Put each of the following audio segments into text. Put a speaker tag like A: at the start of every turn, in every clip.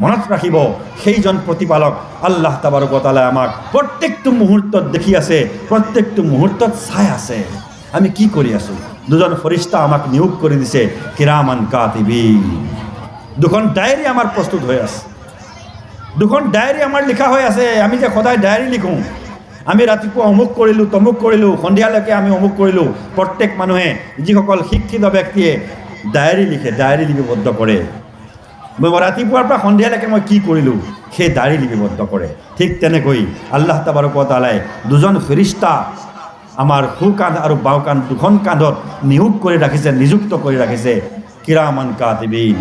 A: মনত ৰাখিব সেইজন প্ৰতিপালক আল্লাহ তাবাৰক ওয়া তাআলা আমাক প্ৰত্যেকটো মুহূৰ্তত দেখি আছে, প্ৰত্যেকটো মুহূৰ্তত চাই আছে আমি কি কৰি আছোঁ। দুজন ফৰিষ্টা আমাক নিয়োগ কৰি দিছে কিৰামান কাতিবিন। দুখন ডায়েৰী আমাৰ প্ৰস্তুত হৈ আছে, দুখন ডায়েৰী আমাৰ লিখা হৈ আছে। আমি যে সদায় ডায়েৰী লিখোঁ, আমি ৰাতিপুৱা অমুক কৰিলোঁ তমুক কৰিলোঁ, সন্ধিয়ালৈকে আমি অমুক কৰিলোঁ। প্ৰত্যেক মানুহে যিসকল শিক্ষিত ব্যক্তিয়ে ডায়েৰী লিখে, ডায়েৰী লিপিবদ্ধ কৰে। মই ৰাতিপুৱাৰ পৰা সন্ধিয়ালৈকে মই কি কৰিলোঁ সেই ডায়েৰী লিপিবদ্ধ কৰে। ঠিক তেনেকৈ আল্লাহ তাবাৰক ওয়া তাআলাই দুজন ফেৰিষ্টা আমাৰ সোঁ কান্ধ আৰু বাওঁ কান্ধ দুখন কান্ধত নিয়োগ কৰি ৰাখিছে, নিযুক্ত কৰি ৰাখিছে কিৰামান কাতিবিন।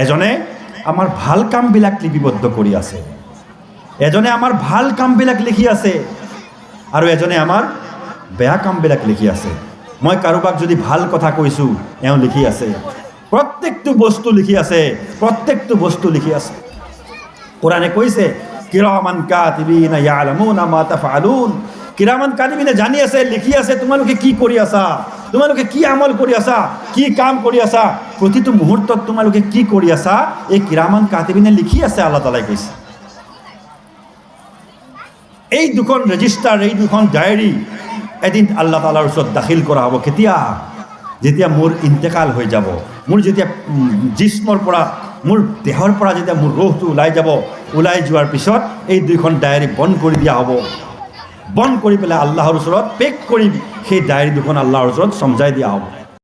A: এজনে আমাৰ ভাল কামবিলাক লিপিবদ্ধ কৰি আছে, এজনে আমাৰ ভাল কামবিলাক লিখি আছে, আৰু এজনে আমাৰ বেয়া কামবিলাক লিখি আছে। মই কাৰোবাক যদি ভাল কথা কৈছোঁ এওঁ লিখি আছে, প্ৰত্যেকটো বস্তু লিখি আছে, প্ৰত্যেকটো বস্তু লিখি আছে। কোৰাণে কৈছে কিৰামান কাতিবিনা ইয়ালামুনা মা তাফআলুন। কিৰামান কাতিবিনে জানি আছে, লিখি আছে তোমালোকে কি কৰি আছা, তোমালোকে কি আমল কৰি আছা, কি কাম কৰি আছা, প্ৰতিটো মুহূৰ্তত তোমালোকে কি কৰি আছা, এই কিৰামান কাতিবিনে লিখি আছে। আল্লাহ তাআলাই কৈছে এই দুখন ৰেজিষ্টাৰ, এই দুখন ডায়েৰী এদিন আল্লাহ তাআলাৰ ওচৰত দাখিল কৰা হ'ব। কেতিয়া? যেতিয়া মোৰ ইন্তেকাল হৈ যাব, মোৰ যেতিয়া জিস্মৰ পৰা, মোৰ দেহৰ পৰা যেতিয়া মোৰ ৰুহটো ওলাই যাব, ওলাই যোৱাৰ পিছত এই দুইখন ডায়েৰী বন্ধ কৰি দিয়া হ'ব। বন্ধ কৰি পেলাই আল্লাহৰ ওচৰত পেক কৰি সেই ডায়েৰী দুখন আল্লাহৰ ওচৰত চমজাই দিয়া হ'ব।